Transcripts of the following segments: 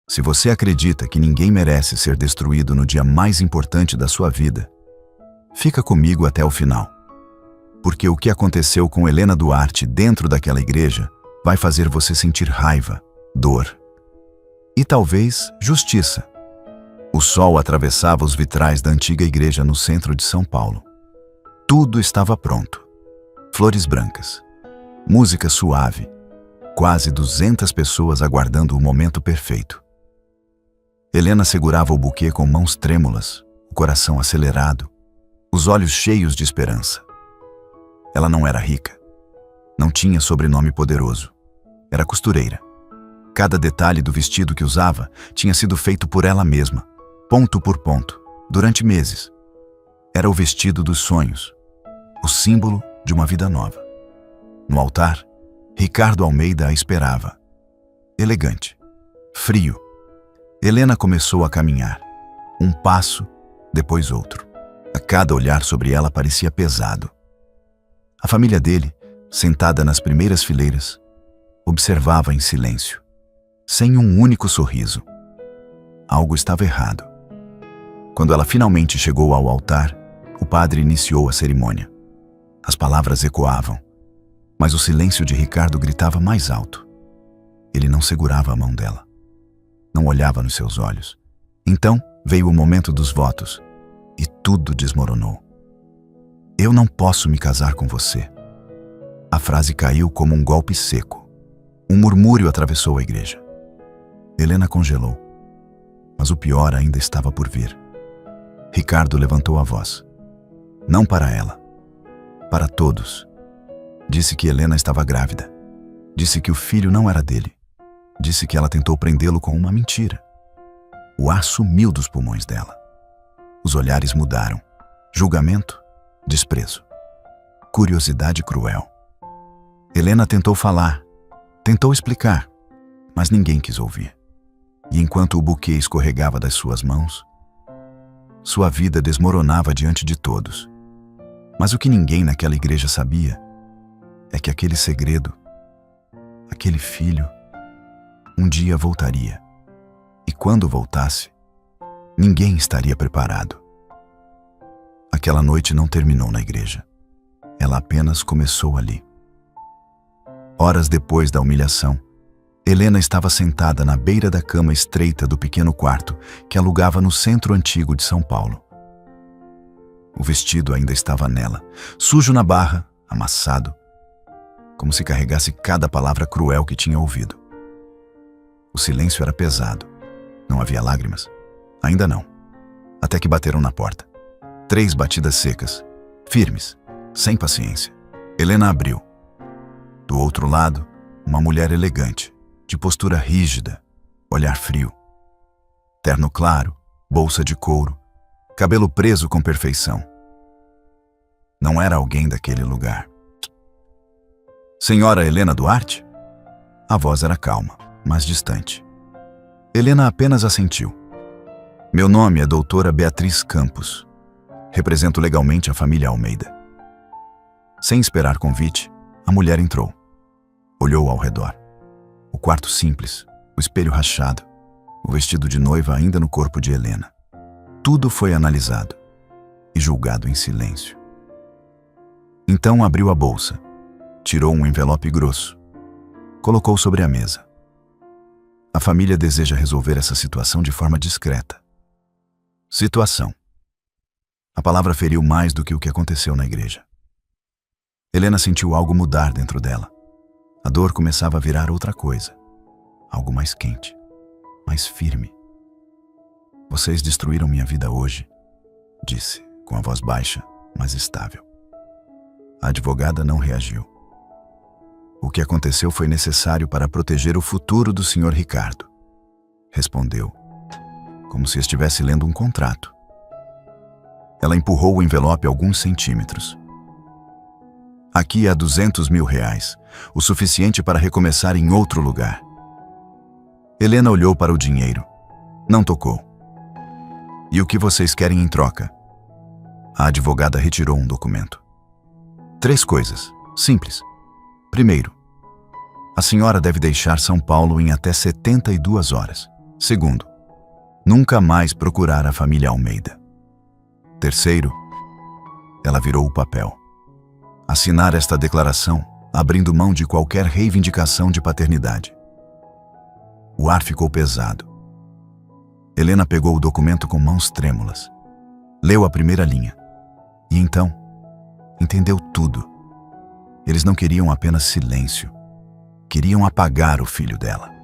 Se você acredita que ninguém merece ser destruído no dia mais importante da sua vida, fica comigo até o final. Porque o que aconteceu com Helena Duarte dentro daquela igreja vai fazer você sentir raiva, dor e talvez justiça. O sol atravessava os vitrais da antiga igreja no centro de São Paulo. Tudo estava pronto. Flores brancas, música suave, quase 200 pessoas aguardando o momento perfeito. Helena segurava o buquê com mãos trêmulas, o coração acelerado, os olhos cheios de esperança. Ela não era rica, não tinha sobrenome poderoso, era costureira. Cada detalhe do vestido que usava tinha sido feito por ela mesma, ponto por ponto, durante meses. Era o vestido dos sonhos, o símbolo de uma vida nova. No altar, Ricardo Almeida a esperava. Elegante, frio. Helena começou a caminhar, um passo, depois outro. A cada olhar sobre ela parecia pesado. A família dele, sentada nas primeiras fileiras, observava em silêncio, sem um único sorriso. Algo estava errado. Quando ela finalmente chegou ao altar, o padre iniciou a cerimônia. As palavras ecoavam, mas o silêncio de Ricardo gritava mais alto. Ele não segurava a mão dela. Não olhava nos seus olhos. Então veio o momento dos votos e tudo desmoronou. Eu não posso me casar com você. A frase caiu como um golpe seco. Um murmúrio atravessou a igreja. Helena congelou. Mas o pior ainda estava por vir. Ricardo levantou a voz. Não para ela. Para todos. Disse que Helena estava grávida. Disse que o filho não era dele. Disse que ela tentou prendê-lo com uma mentira. O ar sumiu dos pulmões dela. Os olhares mudaram. Julgamento, desprezo. Curiosidade cruel. Helena tentou falar, tentou explicar, mas ninguém quis ouvir. E enquanto o buquê escorregava das suas mãos, sua vida desmoronava diante de todos. Mas o que ninguém naquela igreja sabia é que aquele segredo, aquele filho, um dia voltaria. E quando voltasse, ninguém estaria preparado. Aquela noite não terminou na igreja. Ela apenas começou ali. Horas depois da humilhação, Helena estava sentada na beira da cama estreita do pequeno quarto que alugava no centro antigo de São Paulo. O vestido ainda estava nela, sujo na barra, amassado, como se carregasse cada palavra cruel que tinha ouvido. O silêncio era pesado. Não havia lágrimas. Ainda não. Até que bateram na porta. 3 batidas secas, firmes, sem paciência. Helena abriu. Do outro lado, uma mulher elegante, de postura rígida, olhar frio. Terno claro, bolsa de couro, cabelo preso com perfeição. Não era alguém daquele lugar. Senhora Helena Duarte? A voz era calma, mas distante. Helena apenas assentiu. Meu nome é doutora Beatriz Campos. Represento legalmente a família Almeida. Sem esperar convite, a mulher entrou. Olhou ao redor. O quarto simples, o espelho rachado, o vestido de noiva ainda no corpo de Helena. Tudo foi analisado e julgado em silêncio. Então abriu a bolsa, tirou um envelope grosso, colocou sobre a mesa. A família deseja resolver essa situação de forma discreta. Situação. A palavra feriu mais do que o que aconteceu na igreja. Helena sentiu algo mudar dentro dela. A dor começava a virar outra coisa. Algo mais quente, mais firme. Vocês destruíram minha vida hoje, disse, com a voz baixa, mas estável. A advogada não reagiu. O que aconteceu foi necessário para proteger o futuro do Sr. Ricardo. Respondeu, como se estivesse lendo um contrato. Ela empurrou o envelope alguns centímetros. Aqui há R$200 mil, o suficiente para recomeçar em outro lugar. Helena olhou para o dinheiro. Não tocou. E o que vocês querem em troca? A advogada retirou um documento. 3 coisas, simples. Primeiro, a senhora deve deixar São Paulo em até 72 horas. Segundo, nunca mais procurar a família Almeida. Terceiro, ela virou o papel. Assinar esta declaração, abrindo mão de qualquer reivindicação de paternidade. O ar ficou pesado. Helena pegou o documento com mãos trêmulas. Leu a primeira linha. E então, entendeu tudo. Eles não queriam apenas silêncio. Queriam apagar o filho dela.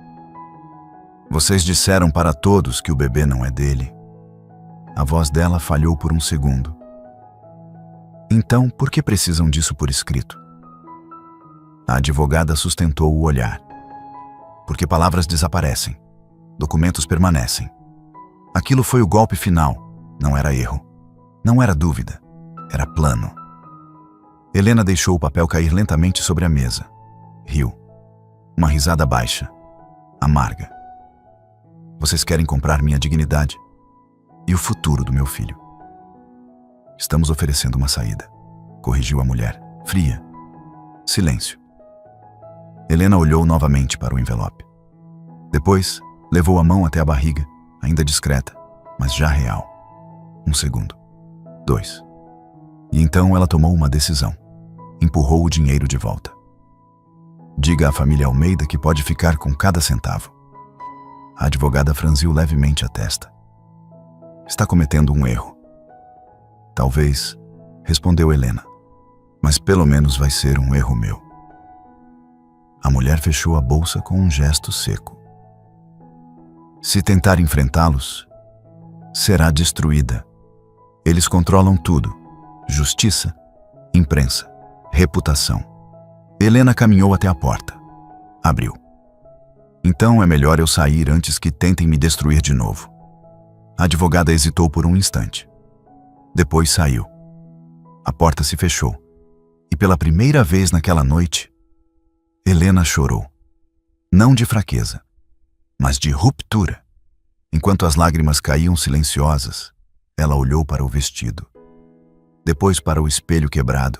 Vocês disseram para todos que o bebê não é dele. A voz dela falhou por um segundo. Então, por que precisam disso por escrito? A advogada sustentou o olhar. Porque palavras desaparecem. Documentos permanecem. Aquilo foi o golpe final. Não era erro. Não era dúvida. Era plano. Helena deixou o papel cair lentamente sobre a mesa. Riu. Uma risada baixa. Amarga. Vocês querem comprar minha dignidade e o futuro do meu filho. Estamos oferecendo uma saída, corrigiu a mulher, fria. Silêncio. Helena olhou novamente para o envelope. Depois, levou a mão até a barriga, ainda discreta, mas já real. 1 segundo. 2. E então ela tomou uma decisão. Empurrou o dinheiro de volta. Diga à família Almeida que pode ficar com cada centavo. A advogada franziu levemente a testa. Está cometendo um erro. Talvez, respondeu Helena, mas pelo menos vai ser um erro meu. A mulher fechou a bolsa com um gesto seco. Se tentar enfrentá-los, será destruída. Eles controlam tudo: justiça, imprensa, reputação. Helena caminhou até a porta. Abriu. Então é melhor eu sair antes que tentem me destruir de novo. A advogada hesitou por um instante. Depois saiu. A porta se fechou. E pela primeira vez naquela noite, Helena chorou. Não de fraqueza, mas de ruptura. Enquanto as lágrimas caíam silenciosas, ela olhou para o vestido. Depois para o espelho quebrado.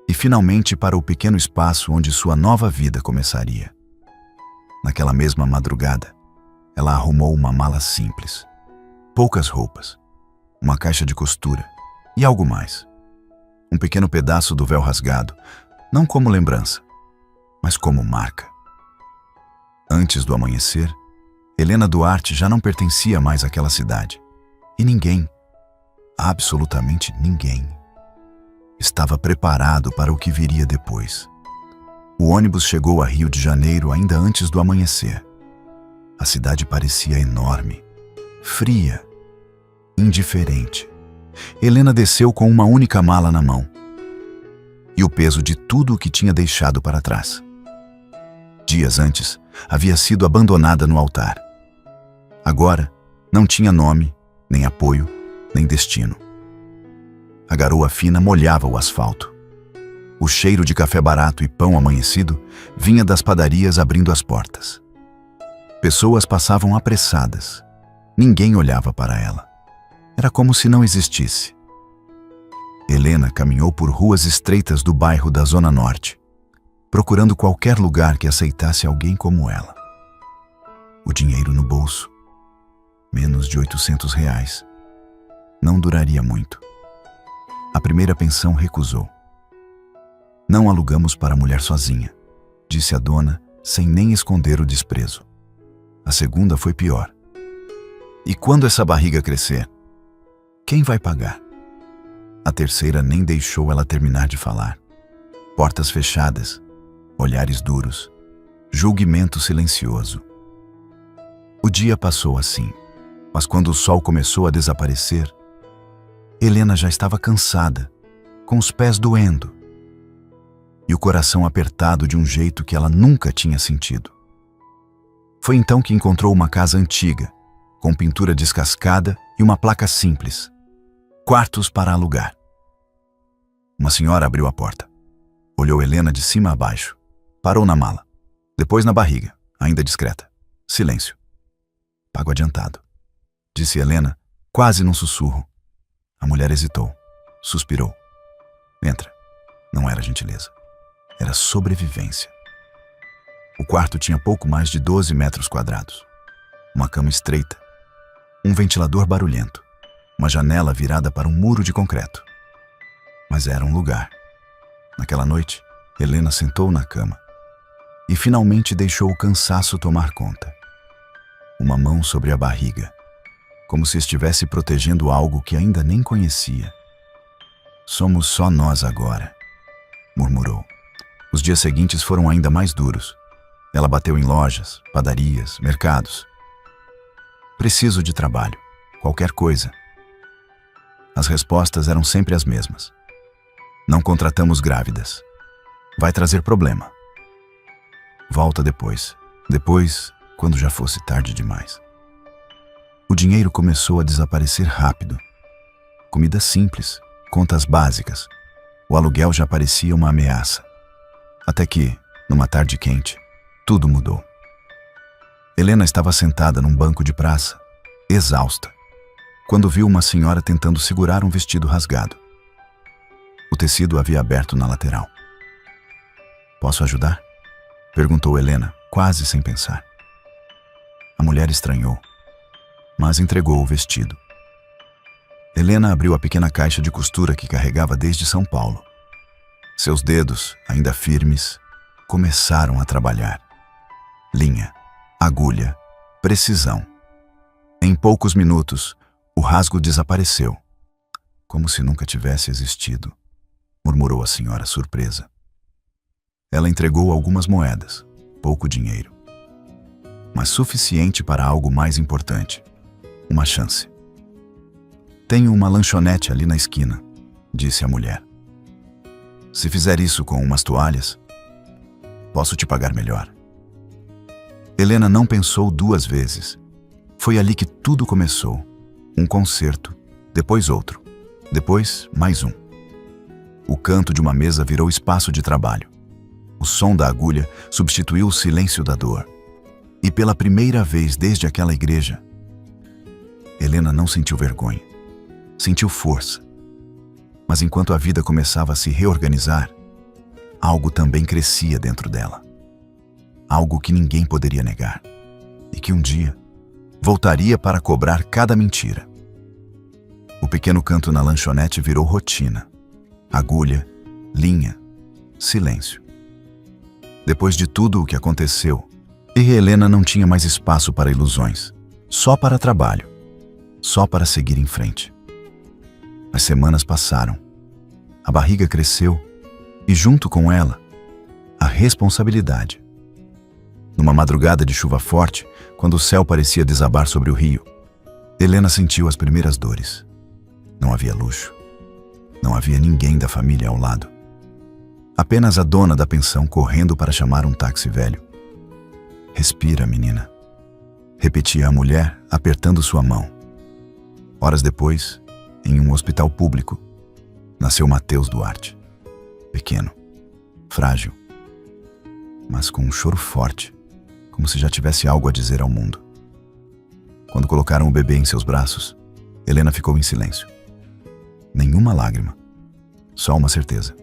E finalmente para o pequeno espaço onde sua nova vida começaria. Naquela mesma madrugada, ela arrumou uma mala simples. Poucas roupas, uma caixa de costura e algo mais. Um pequeno pedaço do véu rasgado, não como lembrança, mas como marca. Antes do amanhecer, Helena Duarte já não pertencia mais àquela cidade. E ninguém, absolutamente ninguém, estava preparado para o que viria depois. O ônibus chegou a Rio de Janeiro ainda antes do amanhecer. A cidade parecia enorme, fria, indiferente. Helena desceu com uma única mala na mão e o peso de tudo o que tinha deixado para trás. Dias antes, havia sido abandonada no altar. Agora, não tinha nome, nem apoio, nem destino. A garoa fina molhava o asfalto. O cheiro de café barato e pão amanhecido vinha das padarias abrindo as portas. Pessoas passavam apressadas. Ninguém olhava para ela. Era como se não existisse. Helena caminhou por ruas estreitas do bairro da Zona Norte, procurando qualquer lugar que aceitasse alguém como ela. O dinheiro no bolso. Menos de R$ 800. Não duraria muito. A primeira pensão recusou. Não alugamos para mulher sozinha, disse a dona, sem nem esconder o desprezo. A segunda foi pior. E quando essa barriga crescer, quem vai pagar? A terceira nem deixou ela terminar de falar. Portas fechadas, olhares duros, julgamento silencioso. O dia passou assim, mas quando o sol começou a desaparecer, Helena já estava cansada, com os pés doendo e o coração apertado de um jeito que ela nunca tinha sentido. Foi então que encontrou uma casa antiga, com pintura descascada e uma placa simples: quartos para alugar. Uma senhora abriu a porta. Olhou Helena de cima a baixo. Parou na mala. Depois na barriga, ainda discreta. Silêncio. Pago adiantado, disse Helena, quase num sussurro. A mulher hesitou. Suspirou. Entra. Não era gentileza. Era sobrevivência. O quarto tinha pouco mais de 12 metros quadrados. uma cama estreita, um ventilador barulhento, uma janela virada para um muro de concreto. Mas era um lugar. Naquela noite, Helena sentou na cama e finalmente deixou o cansaço tomar conta. Uma mão sobre a barriga, como se estivesse protegendo algo que ainda nem conhecia. "Somos só nós agora", murmurou. Os dias seguintes foram ainda mais duros. Ela bateu em lojas, padarias, mercados. "Preciso de trabalho, qualquer coisa." As respostas eram sempre as mesmas. "Não contratamos grávidas. Vai trazer problema. Volta depois. Depois, quando já fosse tarde demais." O dinheiro começou a desaparecer rápido. Comida simples, contas básicas. O aluguel já parecia uma ameaça. Até que, numa tarde quente, tudo mudou. Helena estava sentada num banco de praça, exausta, quando viu uma senhora tentando segurar um vestido rasgado. O tecido havia aberto na lateral. "Posso ajudar?" perguntou Helena, quase sem pensar. A mulher estranhou, mas entregou o vestido. Helena abriu a pequena caixa de costura que carregava desde São Paulo. Seus dedos, ainda firmes, começaram a trabalhar. Linha, agulha, precisão. Em poucos minutos, o rasgo desapareceu, como se nunca tivesse existido, murmurou a senhora surpresa. Ela entregou algumas moedas, pouco dinheiro, mas suficiente para algo mais importante, uma chance. "Tenho uma lanchonete ali na esquina", disse a mulher. "Se fizer isso com umas toalhas, posso te pagar melhor." Helena não pensou duas vezes. Foi ali que tudo começou. Um concerto, depois outro, depois mais um. O canto de uma mesa virou espaço de trabalho. O som da agulha substituiu o silêncio da dor. E pela primeira vez desde aquela igreja, Helena não sentiu vergonha. Sentiu força. Mas enquanto a vida começava a se reorganizar, algo também crescia dentro dela. Algo que ninguém poderia negar. E que um dia voltaria para cobrar cada mentira. O pequeno canto na lanchonete virou rotina. Agulha, linha, silêncio. Depois de tudo o que aconteceu, Helena não tinha mais espaço para ilusões, só para trabalho, só para seguir em frente. As semanas passaram, a barriga cresceu e junto com ela, a responsabilidade. Numa madrugada de chuva forte, quando o céu parecia desabar sobre o rio, Helena sentiu as primeiras dores. Não havia luxo, não havia ninguém da família ao lado. Apenas a dona da pensão correndo para chamar um táxi velho. "Respira, menina", repetia a mulher, apertando sua mão. Horas depois, em um hospital público, nasceu Matheus Duarte. Pequeno, frágil, mas com um choro forte, como se já tivesse algo a dizer ao mundo. Quando colocaram o bebê em seus braços, Helena ficou em silêncio. Nenhuma lágrima, só uma certeza.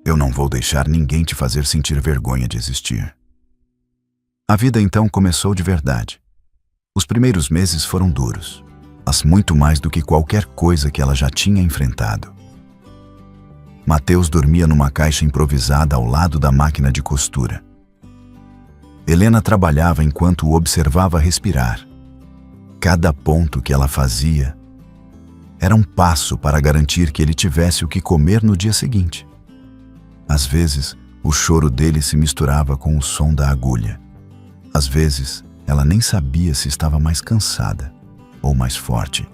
"Eu não vou deixar ninguém te fazer sentir vergonha de existir." A vida então começou de verdade. Os primeiros meses foram duros, mas muito mais do que qualquer coisa que ela já tinha enfrentado. Matheus dormia numa caixa improvisada ao lado da máquina de costura. Helena trabalhava enquanto o observava respirar. Cada ponto que ela fazia era um passo para garantir que ele tivesse o que comer no dia seguinte. Às vezes, o choro dele se misturava com o som da agulha. Às vezes, ela nem sabia se estava mais cansada ou mais forte.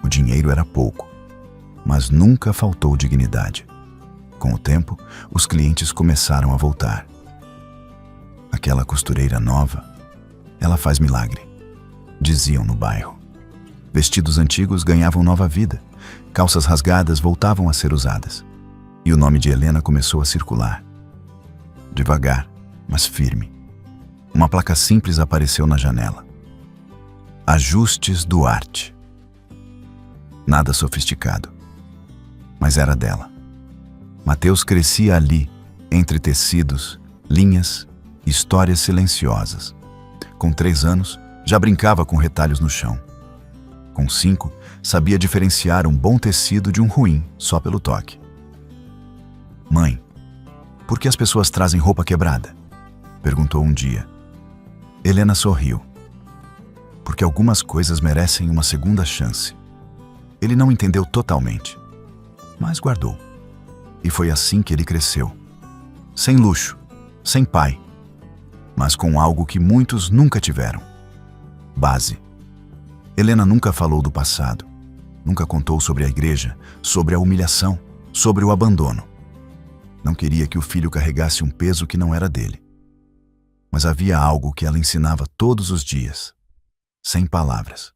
O dinheiro era pouco, mas nunca faltou dignidade. Com o tempo, os clientes começaram a voltar. "Aquela costureira nova, ela faz milagre", diziam no bairro. Vestidos antigos ganhavam nova vida, calças rasgadas voltavam a ser usadas. E o nome de Helena começou a circular. Devagar, mas firme. Uma placa simples apareceu na janela. Ajustes Duarte. Nada sofisticado, mas era dela. Matheus crescia ali, entre tecidos, linhas, histórias silenciosas. Com 3 anos, já brincava com retalhos no chão. Com 5, sabia diferenciar um bom tecido de um ruim só pelo toque. Mãe, por que as pessoas trazem roupa quebrada? Perguntou um dia. Helena sorriu. Porque algumas coisas merecem uma segunda chance. Ele não entendeu totalmente, mas guardou. E foi assim que ele cresceu. Sem luxo, sem pai, mas com algo que muitos nunca tiveram: base. Helena nunca falou do passado, nunca contou sobre a igreja, sobre a humilhação, sobre o abandono. Não queria que o filho carregasse um peso que não era dele. Mas havia algo que ela ensinava todos os dias, sem palavras: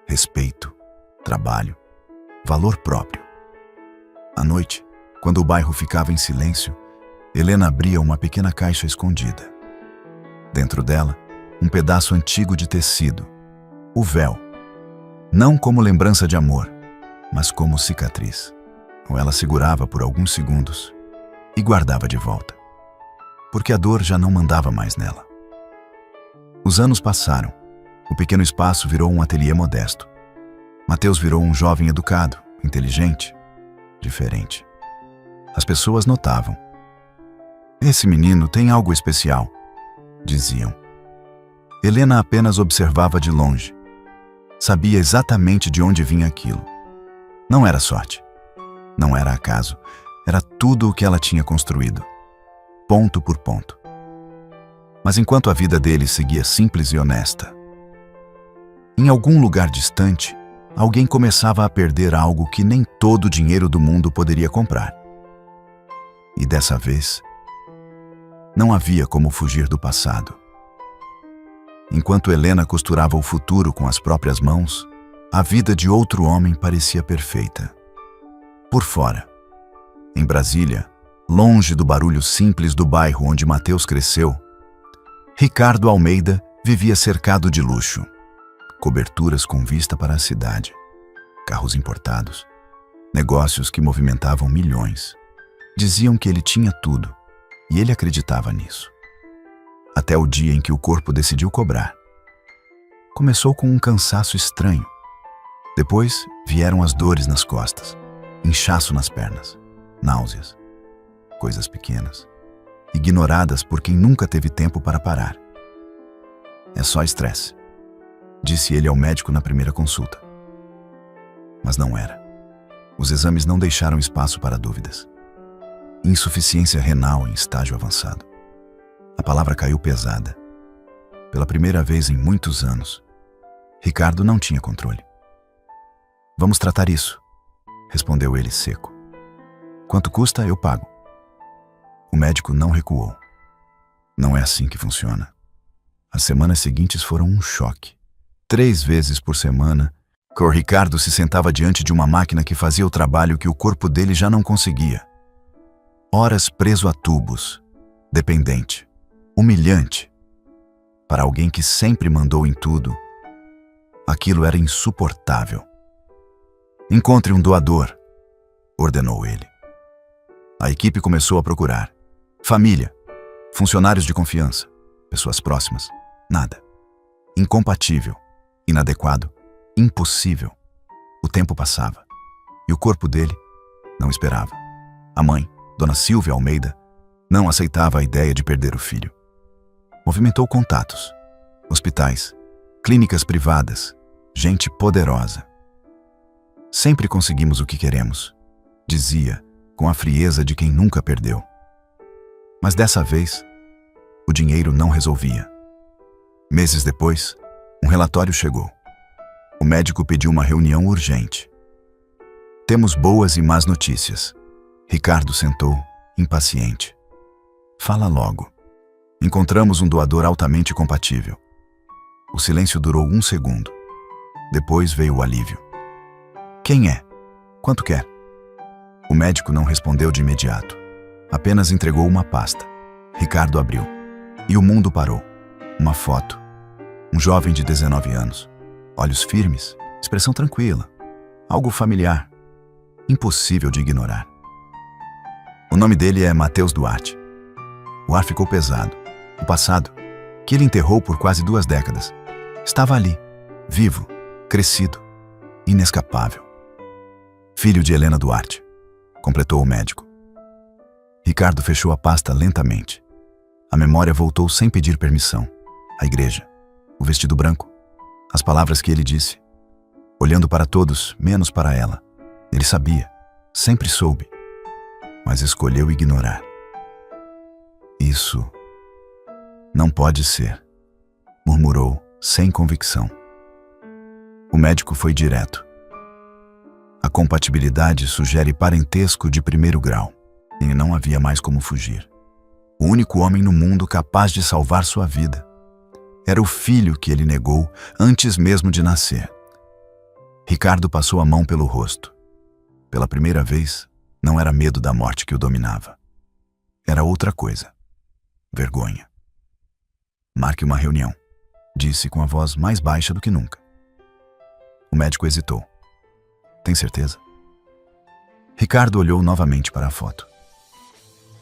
respeito, trabalho, valor próprio. À noite, quando o bairro ficava em silêncio, Helena abria uma pequena caixa escondida. Dentro dela, um pedaço antigo de tecido, o véu. Não como lembrança de amor, mas como cicatriz. Ela segurava por alguns segundos e guardava de volta, porque a dor já não mandava mais nela. Os anos passaram. O pequeno espaço virou um ateliê modesto. Mateus virou um jovem educado, inteligente, diferente. As pessoas notavam. Esse menino tem algo especial, diziam. Helena apenas observava de longe. Sabia exatamente de onde vinha aquilo. Não era sorte. Não era acaso. Era tudo o que ela tinha construído, ponto por ponto. Mas enquanto a vida dele seguia simples e honesta, em algum lugar distante, alguém começava a perder algo que nem todo o dinheiro do mundo poderia comprar. E dessa vez, não havia como fugir do passado. Enquanto Helena costurava o futuro com as próprias mãos, a vida de outro homem parecia perfeita. Por fora. Em Brasília, longe do barulho simples do bairro onde Mateus cresceu, Ricardo Almeida vivia cercado de luxo. Coberturas com vista para a cidade, carros importados, negócios que movimentavam milhões. Diziam que ele tinha tudo, e ele acreditava nisso. Até o dia em que o corpo decidiu cobrar. Começou com um cansaço estranho. Depois vieram as dores nas costas, inchaço nas pernas, náuseas, coisas pequenas, ignoradas por quem nunca teve tempo para parar. É só estresse, disse ele ao médico na primeira consulta. Mas não era. Os exames não deixaram espaço para dúvidas. Insuficiência renal em estágio avançado. A palavra caiu pesada. Pela primeira vez em muitos anos, Ricardo não tinha controle. Vamos tratar isso, respondeu ele seco. Quanto custa, eu pago. O médico não recuou. Não é assim que funciona. As semanas seguintes foram um choque. 3 vezes por semana, o Ricardo se sentava diante de uma máquina que fazia o trabalho que o corpo dele já não conseguia. Horas preso a tubos, dependente, humilhante. Para alguém que sempre mandou em tudo, aquilo era insuportável. Encontre um doador, ordenou ele. A equipe começou a procurar. Família, funcionários de confiança, pessoas próximas, nada. Incompatível, inadequado, impossível. O tempo passava e o corpo dele não esperava. A mãe, Dona Silvia Almeida, não aceitava a ideia de perder o filho. Movimentou contatos, hospitais, clínicas privadas, gente poderosa. Sempre conseguimos o que queremos, dizia, com a frieza de quem nunca perdeu. Mas dessa vez, o dinheiro não resolvia. Meses depois, um relatório chegou. O médico pediu uma reunião urgente. Temos boas e más notícias. Ricardo sentou, impaciente. Fala logo. Encontramos um doador altamente compatível. O silêncio durou 1 segundo. Depois veio o alívio. Quem é? Quanto quer? O médico não respondeu de imediato. Apenas entregou uma pasta. Ricardo abriu. E o mundo parou. Uma foto. Um jovem de 19 anos. Olhos firmes, expressão tranquila. Algo familiar. Impossível de ignorar. O nome dele é Mateus Duarte. O ar ficou pesado. O passado, que ele enterrou por quase 2 décadas. Estava ali, vivo, crescido, inescapável. Filho de Helena Duarte, completou o médico. Ricardo fechou a pasta lentamente. A memória voltou sem pedir permissão. A igreja, o vestido branco, as palavras que ele disse, olhando para todos, menos para ela. Ele sabia, sempre soube, mas escolheu ignorar. Isso não pode ser, murmurou, sem convicção. O médico foi direto. A compatibilidade sugere parentesco de 1º grau, e não havia mais como fugir. O único homem no mundo capaz de salvar sua vida era o filho que ele negou antes mesmo de nascer. Ricardo passou a mão pelo rosto. Pela primeira vez, não era medo da morte que o dominava. Era outra coisa. Vergonha. Marque uma reunião, disse com a voz mais baixa do que nunca. O médico hesitou. Tem certeza? Ricardo olhou novamente para a foto.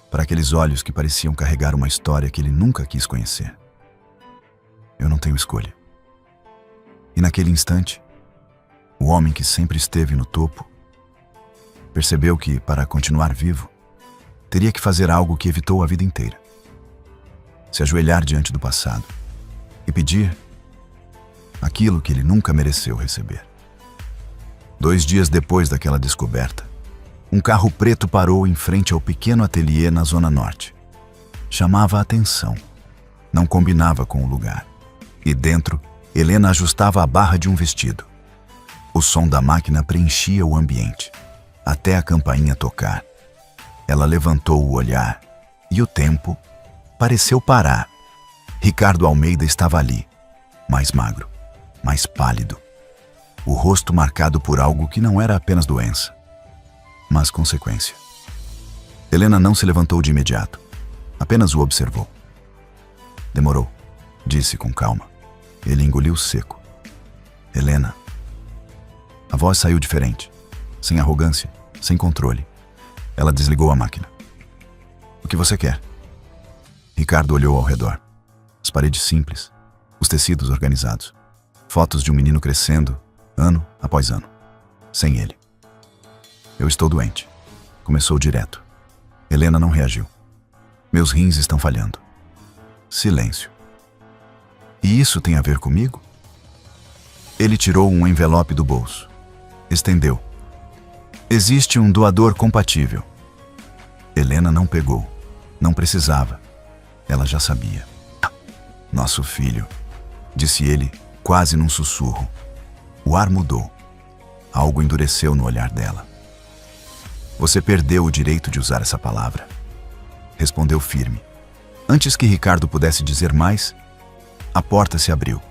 Para aqueles olhos que pareciam carregar uma história que ele nunca quis conhecer. Eu não tenho escolha. E naquele instante, o homem que sempre esteve no topo percebeu que, para continuar vivo, teria que fazer algo que evitou a vida inteira. Se ajoelhar diante do passado e pedir aquilo que ele nunca mereceu receber. 2 dias depois daquela descoberta, um carro preto parou em frente ao pequeno ateliê na Zona Norte. Chamava a atenção. Não combinava com o lugar. E dentro, Helena ajustava a barra de um vestido. O som da máquina preenchia o ambiente, até a campainha tocar. Ela levantou o olhar, e o tempo pareceu parar. Ricardo Almeida estava ali, mais magro, mais pálido. O rosto marcado por algo que não era apenas doença, mas consequência. Helena não se levantou de imediato, apenas o observou. Demorou, disse com calma. Ele engoliu seco. Helena. A voz saiu diferente, sem arrogância, sem controle. Ela desligou a máquina. O que você quer? Ricardo olhou ao redor. As paredes simples, os tecidos organizados. Fotos de um menino crescendo, ano após ano, sem ele. Eu estou doente. Começou direto. Helena não reagiu. Meus rins estão falhando. Silêncio. E isso tem a ver comigo? Ele tirou um envelope do bolso. Estendeu. Existe um doador compatível. Helena não pegou. Não precisava. Ela já sabia. Nosso filho, disse ele, quase num sussurro. O ar mudou. Algo endureceu no olhar dela. Você perdeu o direito de usar essa palavra. Respondeu firme. Antes que Ricardo pudesse dizer mais, a porta se abriu.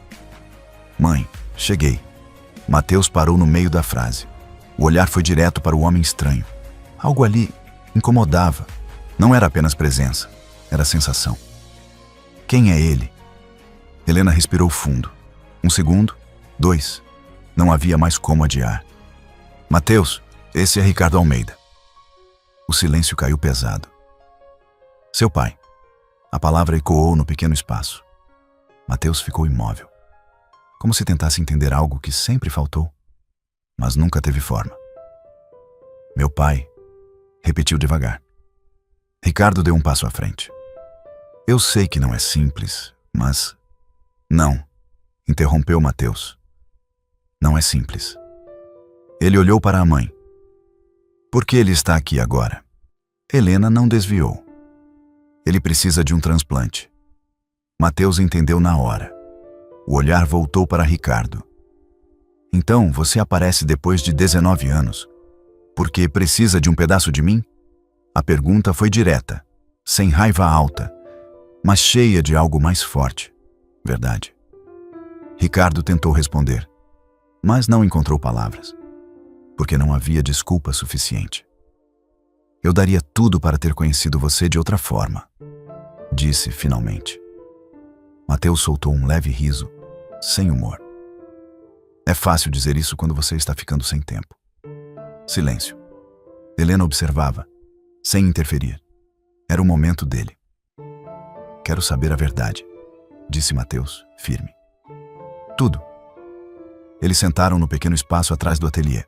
Mãe, cheguei. Mateus parou no meio da frase. O olhar foi direto para o homem estranho. Algo ali incomodava. Não era apenas presença, era sensação. Quem é ele? Helena respirou fundo. 1 segundo, 2. Não havia mais como adiar. Mateus, esse é Ricardo Almeida. O silêncio caiu pesado. Seu pai. A palavra ecoou no pequeno espaço. Mateus ficou imóvel, como se tentasse entender algo que sempre faltou, mas nunca teve forma. Meu pai, repetiu devagar. Ricardo deu um passo à frente. Eu sei que não é simples, mas... Não, interrompeu Mateus. Não é simples. Ele olhou para a mãe. Por que ele está aqui agora? Helena não desviou. Ele precisa de um transplante. Mateus entendeu na hora. O olhar voltou para Ricardo. Então você aparece depois de 19 anos, porque precisa de um pedaço de mim? A pergunta foi direta, sem raiva alta, mas cheia de algo mais forte. Verdade. Ricardo tentou responder, mas não encontrou palavras, porque não havia desculpa suficiente. Eu daria tudo para ter conhecido você de outra forma, disse finalmente. Mateus soltou um leve riso, sem humor. É fácil dizer isso quando você está ficando sem tempo. Silêncio. Helena observava, sem interferir. Era o momento dele. Quero saber a verdade, disse Mateus, firme. Tudo. Eles sentaram no pequeno espaço atrás do ateliê.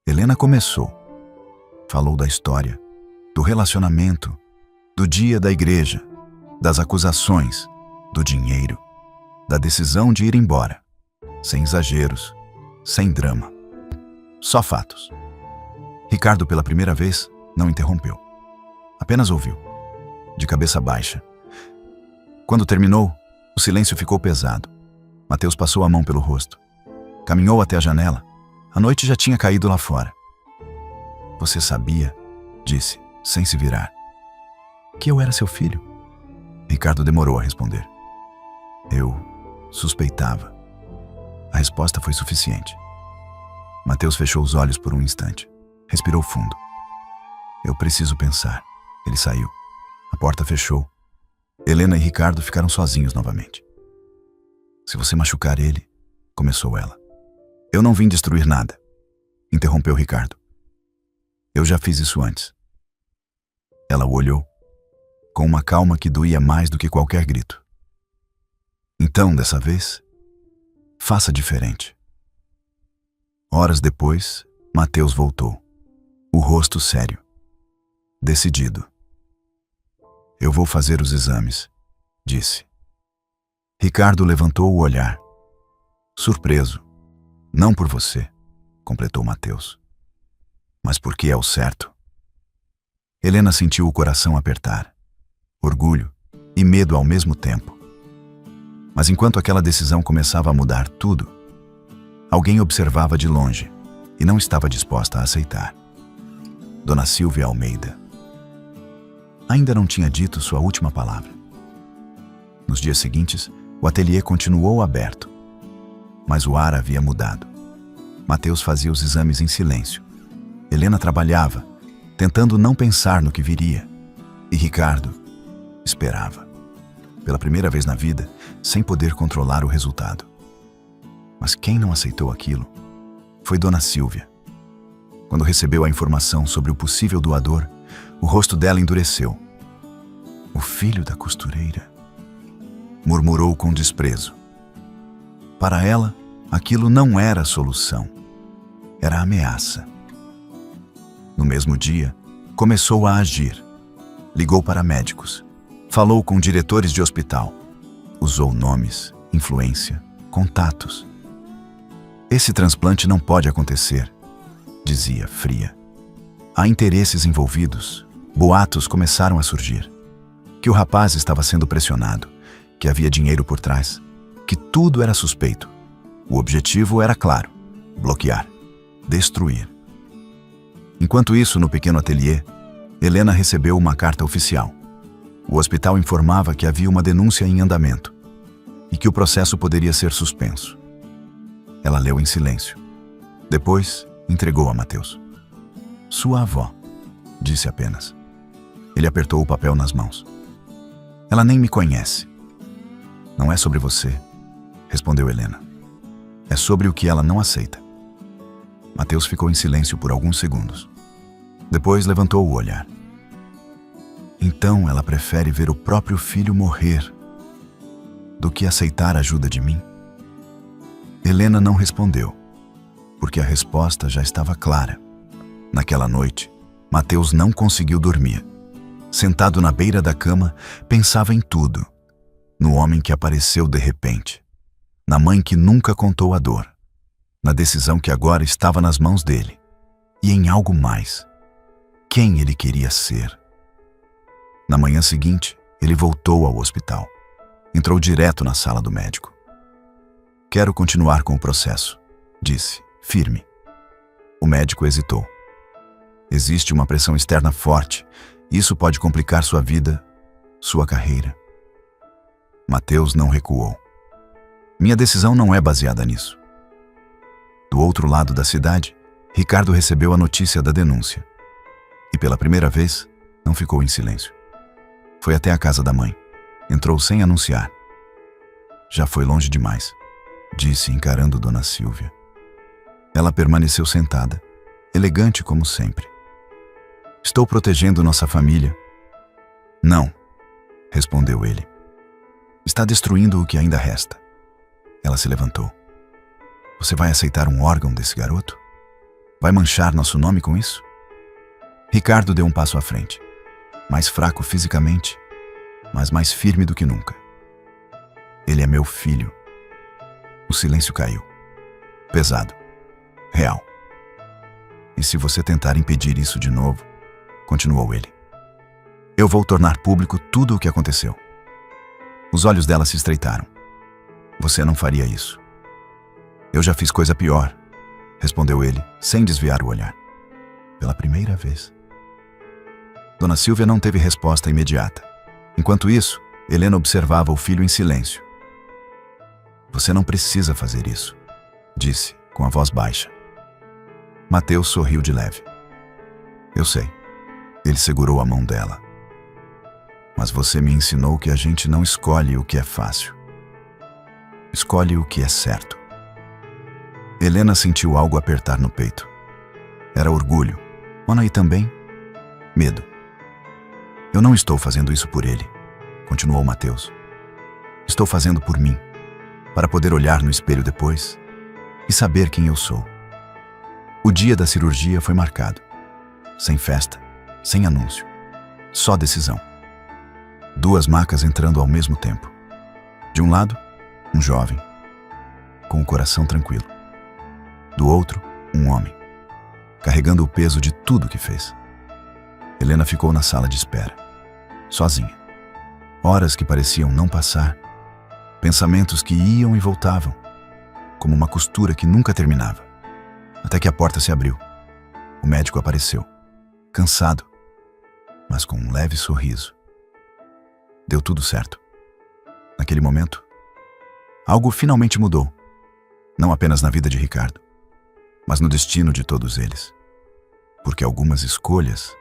Helena começou. Falou da história, do relacionamento, do dia da igreja, das acusações, do dinheiro, da decisão de ir embora. Sem exageros, sem drama. Só fatos. Ricardo, pela primeira vez, não interrompeu. Apenas ouviu, de cabeça baixa. Quando terminou, o silêncio ficou pesado. Mateus passou a mão pelo rosto. Caminhou até a janela. A noite já tinha caído lá fora. Você sabia, disse, sem se virar, que eu era seu filho? Ricardo demorou a responder. Eu suspeitava. A resposta foi suficiente. Mateus fechou os olhos por um instante. Respirou fundo. Eu preciso pensar. Ele saiu. A porta fechou. Helena e Ricardo ficaram sozinhos novamente. Se você machucar ele, começou ela. Eu não vim destruir nada, interrompeu Ricardo. Eu já fiz isso antes. Ela o olhou, com uma calma que doía mais do que qualquer grito. Então, dessa vez, faça diferente. Horas depois, Mateus voltou, o rosto sério, decidido. Eu vou fazer os exames, disse. Ricardo levantou o olhar. Surpreso. Não por você, completou Mateus, mas porque é o certo. Helena sentiu o coração apertar, orgulho e medo ao mesmo tempo. Mas enquanto aquela decisão começava a mudar tudo, alguém observava de longe e não estava disposta a aceitar. Dona Silvia Almeida. Ainda não tinha dito sua última palavra. Nos dias seguintes, o ateliê continuou aberto, mas o ar havia mudado. Mateus fazia os exames em silêncio. Helena trabalhava, tentando não pensar no que viria. E Ricardo esperava. Pela primeira vez na vida, sem poder controlar o resultado. Mas quem não aceitou aquilo foi Dona Silvia. Quando recebeu a informação sobre o possível doador, o rosto dela endureceu. O filho da costureira, murmurou com desprezo. Para ela, aquilo não era a solução. Era a ameaça. No mesmo dia, começou a agir. Ligou para médicos. Falou com diretores de hospital. Usou nomes, influência, contatos. Esse transplante não pode acontecer, dizia fria. Há interesses envolvidos. Boatos começaram a surgir. Que o rapaz estava sendo pressionado, que havia dinheiro por trás, que tudo era suspeito. O objetivo era claro: bloquear, destruir. Enquanto isso, no pequeno ateliê, Helena recebeu uma carta oficial. O hospital informava que havia uma denúncia em andamento e que o processo poderia ser suspenso. Ela leu em silêncio. Depois, entregou a Mateus. Sua avó, disse apenas. Ele apertou o papel nas mãos. Ela nem me conhece. Não é sobre você, respondeu Helena. É sobre o que ela não aceita. Mateus ficou em silêncio por alguns segundos. Depois levantou o olhar. Então ela prefere ver o próprio filho morrer do que aceitar a ajuda de mim? Helena não respondeu, porque a resposta já estava clara. Naquela noite, Mateus não conseguiu dormir. Sentado na beira da cama, pensava em tudo. No homem que apareceu de repente. Na mãe que nunca contou a dor. Na decisão que agora estava nas mãos dele. E em algo mais. Quem ele queria ser. Na manhã seguinte, ele voltou ao hospital. Entrou direto na sala do médico. Quero continuar com o processo, disse, firme. O médico hesitou. Existe uma pressão externa forte. Isso pode complicar sua vida, sua carreira. Mateus não recuou. Minha decisão não é baseada nisso. Do outro lado da cidade, Ricardo recebeu a notícia da denúncia. E pela primeira vez, não ficou em silêncio. Foi até a casa da mãe. Entrou sem anunciar. Já foi longe demais, disse encarando Dona Silvia. Ela permaneceu sentada, elegante como sempre. Estou protegendo nossa família. Não, respondeu ele. Está destruindo o que ainda resta. Ela se levantou. Você vai aceitar um órgão desse garoto? Vai manchar nosso nome com isso? Ricardo deu um passo à frente, mais fraco fisicamente, mas mais firme do que nunca. Ele é meu filho. O silêncio caiu. Pesado. Real. E se você tentar impedir isso de novo, continuou ele, eu vou tornar público tudo o que aconteceu. Os olhos dela se estreitaram. Você não faria isso. Eu já fiz coisa pior, respondeu ele, sem desviar o olhar. Pela primeira vez. Dona Silvia não teve resposta imediata. Enquanto isso, Helena observava o filho em silêncio. Você não precisa fazer isso, disse, com a voz baixa. Mateus sorriu de leve. Eu sei. Ele segurou a mão dela. Mas você me ensinou que a gente não escolhe o que é fácil. Escolhe o que é certo. Helena sentiu algo apertar no peito. Era orgulho. Anaí também. Medo. Eu não estou fazendo isso por ele, continuou Mateus. Estou fazendo por mim, para poder olhar no espelho depois e saber quem eu sou. O dia da cirurgia foi marcado. Sem festa, sem anúncio. Só decisão. 2 macas entrando ao mesmo tempo. De um lado, um jovem, com o coração tranquilo. Do outro, um homem, carregando o peso de tudo que fez. Helena ficou na sala de espera, sozinha. Horas que pareciam não passar, pensamentos que iam e voltavam, como uma costura que nunca terminava. Até que a porta se abriu. O médico apareceu, cansado, mas com um leve sorriso. Deu tudo certo. Naquele momento, algo finalmente mudou. Não apenas na vida de Ricardo, mas no destino de todos eles. Porque algumas escolhas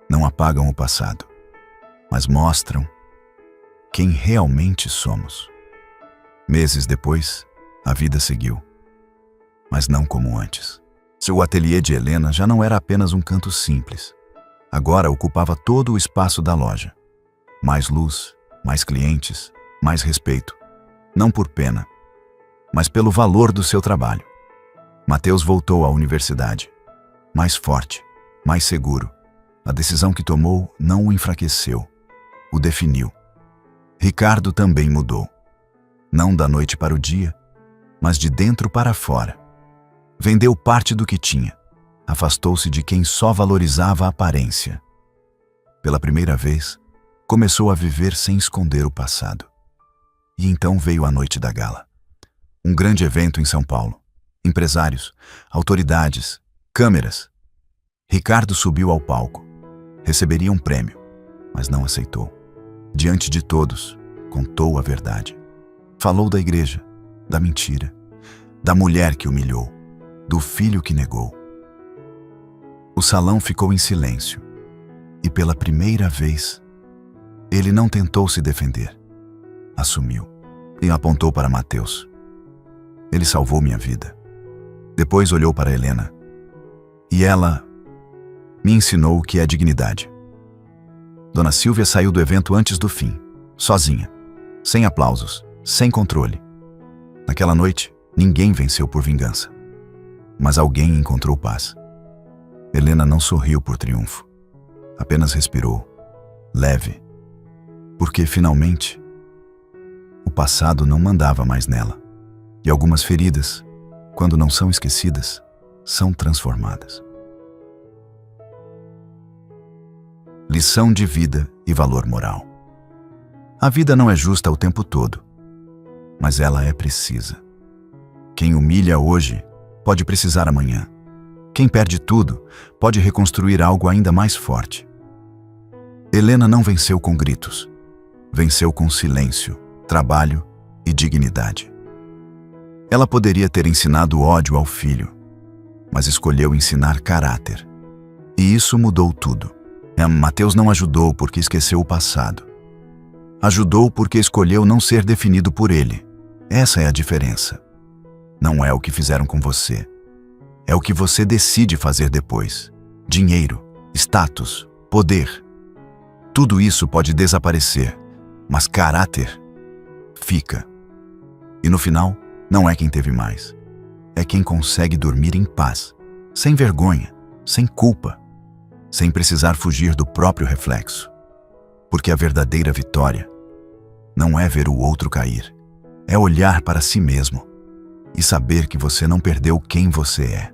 não apagam o passado, mas mostram quem realmente somos. Meses depois, a vida seguiu, mas não como antes. Seu ateliê de Helena já não era apenas um canto simples. Agora ocupava todo o espaço da loja. Mais luz, mais clientes, mais respeito. Não por pena, mas pelo valor do seu trabalho. Mateus voltou à universidade, mais forte, mais seguro. A decisão que tomou não o enfraqueceu, o definiu. Ricardo também mudou. Não da noite para o dia, mas de dentro para fora. Vendeu parte do que tinha. Afastou-se de quem só valorizava a aparência. Pela primeira vez, começou a viver sem esconder o passado. E então veio a noite da gala. Um grande evento em São Paulo. Empresários, autoridades, câmeras. Ricardo subiu ao palco. Receberia um prêmio, mas não aceitou. Diante de todos, contou a verdade. Falou da igreja, da mentira, da mulher que humilhou, do filho que negou. O salão ficou em silêncio. E pela primeira vez, ele não tentou se defender. Assumiu e apontou para Mateus. Ele salvou minha vida. Depois olhou para Helena. E ela me ensinou o que é dignidade. Dona Silvia saiu do evento antes do fim, sozinha, sem aplausos, sem controle. Naquela noite, ninguém venceu por vingança. Mas alguém encontrou paz. Helena não sorriu por triunfo. Apenas respirou, leve. Porque, finalmente, o passado não mandava mais nela. E algumas feridas, quando não são esquecidas, são transformadas. Lição de vida e valor moral. A vida não é justa o tempo todo, mas ela é precisa. Quem humilha hoje pode precisar amanhã. Quem perde tudo pode reconstruir algo ainda mais forte. Helena não venceu com gritos. Venceu com silêncio, trabalho e dignidade. Ela poderia ter ensinado ódio ao filho, mas escolheu ensinar caráter. E isso mudou tudo. Mateus não ajudou porque esqueceu o passado. Ajudou porque escolheu não ser definido por ele. Essa é a diferença. Não é o que fizeram com você. É o que você decide fazer depois. Dinheiro, status, poder. Tudo isso pode desaparecer, mas caráter fica. E no final, não é quem teve mais. É quem consegue dormir em paz, sem vergonha, sem culpa, sem precisar fugir do próprio reflexo. Porque a verdadeira vitória não é ver o outro cair, é olhar para si mesmo e saber que você não perdeu quem você é.